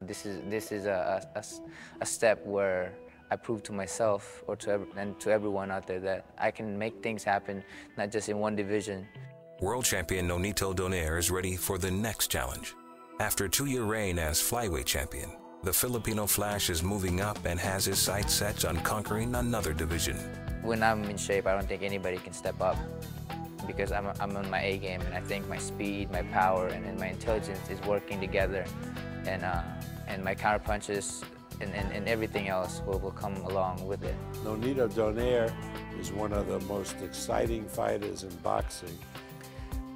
This is a step where I prove to myself or to everyone out there that I can make things happen, not just in one division. World champion NONITO DONAIRE is ready for the next challenge. After a 2-year reign as flyweight champion, the Filipino Flash is moving up and has his sights set on conquering another division. When I'm in shape, I don't think anybody can step up because I'm on my A game, and I think my speed, my power, and my intelligence is working together, and my counter punches and everything else will come along with it. NONITO DONAIRE is one of the most exciting fighters in boxing.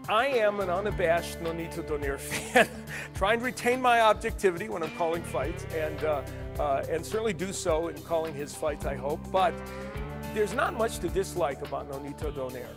I am an unabashed NONITO DONAIRE fan, trying to retain my objectivity when I'm calling fights, and certainly do so in calling his fights, I hope. But there's not much to dislike about NONITO DONAIRE,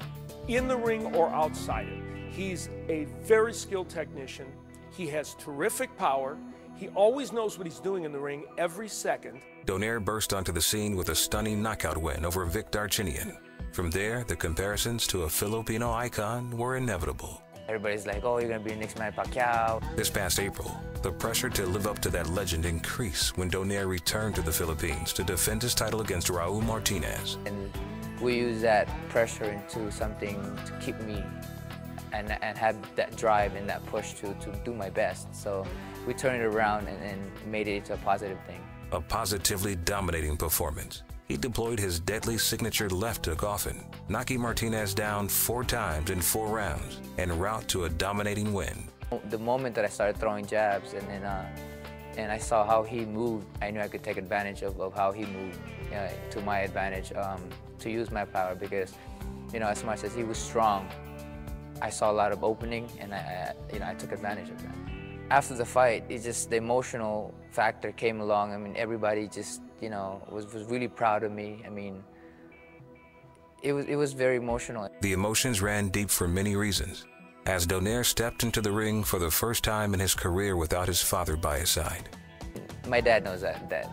in the ring or outside it. He's a very skilled technician. He has terrific power. He always knows what he's doing in the ring every second. DONAIRE burst onto the scene with a stunning knockout win over Vic Darcinian. From there, the comparisons to a Filipino icon were inevitable. Everybody's like, oh, you're going to be the next Manny Pacquiao. This past April, the pressure to live up to that legend increased when DONAIRE returned to the Philippines to defend his title against Raul Martinez. And we use that pressure into something to keep me and have that drive and that push to do my best. So we turned it around and made it into a positive thing. A positively dominating performance. He deployed his deadly signature left hook often, knocking Martinez down 4 times in 4 rounds, en route to a dominating win. The moment that I started throwing jabs and I saw how he moved, I knew I could take advantage of how he moved to my advantage, to use my power, because, as much as he was strong, I saw a lot of opening, and I took advantage of that. After the fight, the emotional factor came along. I mean, everybody just, was really proud of me. I mean, it was very emotional. The emotions ran deep for many reasons, as DONAIRE stepped into the ring for the first time in his career without his father by his side. My dad knows that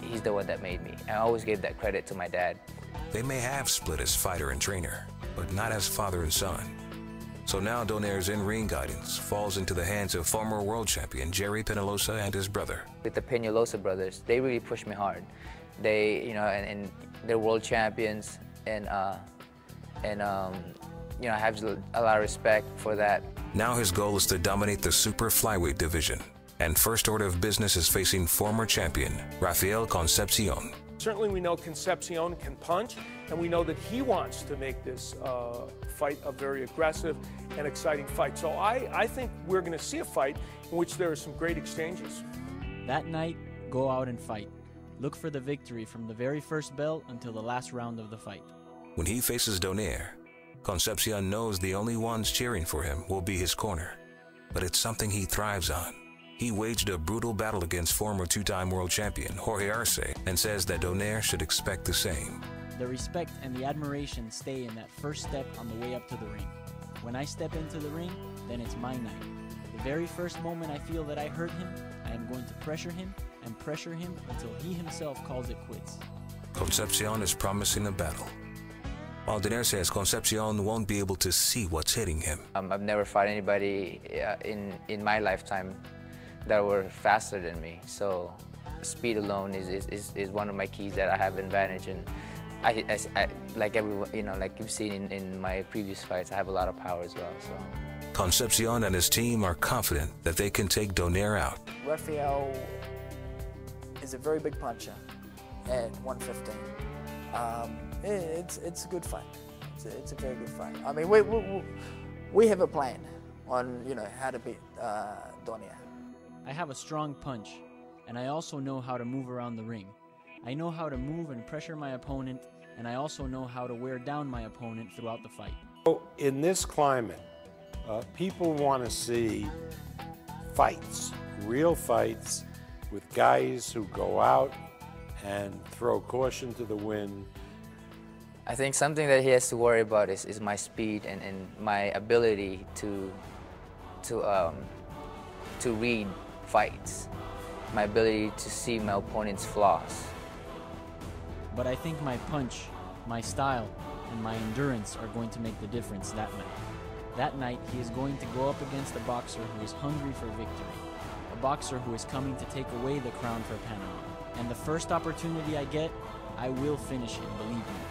he's the one that made me. I always gave that credit to my dad. They may have split as fighter and trainer, but not as father and son. So now DONAIRE's in-ring guidance falls into the hands of former world champion Jerry Peñalosa and his brother. With the Peñalosa brothers, they really pushed me hard. They, and they're world champions, and I have a lot of respect for that. Now his goal is to dominate the super flyweight division, and first order of business is facing former champion Rafael Concepcion. Certainly we know Concepcion can punch, and we know that he wants to make this fight a very aggressive and exciting fight. So I think we're going to see a fight in which there are some great exchanges. That night, go out and fight. Look for the victory from the very first bell until the last round of the fight. When he faces DONAIRE, Concepcion knows the only ones cheering for him will be his corner. But it's something he thrives on. He waged a brutal battle against former 2-time world champion Jorge Arce and says that DONAIRE should expect the same. The respect and the admiration stay in that first step on the way up to the ring. When I step into the ring, then it's my night. The very first moment I feel that I hurt him, I am going to pressure him and pressure him until he himself calls it quits. Concepcion is promising a battle, while DONAIRE says Concepcion won't be able to see what's hitting him. I've never fought anybody in my lifetime that were faster than me, so speed alone is one of my keys that I have advantage in. I like everyone, like you've seen in my previous fights, I have a lot of power as well. So Concepcion and his team are confident that they can take DONAIRE out. Rafael is a very big puncher at 115. It's a good fight. It's a very good fight. I mean, we have a plan on how to beat DONAIRE. I have a strong punch, and I also know how to move around the ring. I know how to move and pressure my opponent, and I also know how to wear down my opponent throughout the fight. So in this climate, people want to see fights, real fights, with guys who go out and throw caution to the wind. I think something that he has to worry about is my speed and my ability to read fights, my ability to see my opponent's flaws. But I think my punch, my style, and my endurance are going to make the difference that night. That night, he is going to go up against a boxer who is hungry for victory. A boxer who is coming to take away the crown for Panama. And the first opportunity I get, I will finish him, believe me.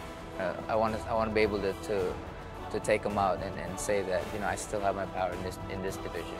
I want to be able to take him out and say that, you know, I still have my power in this division.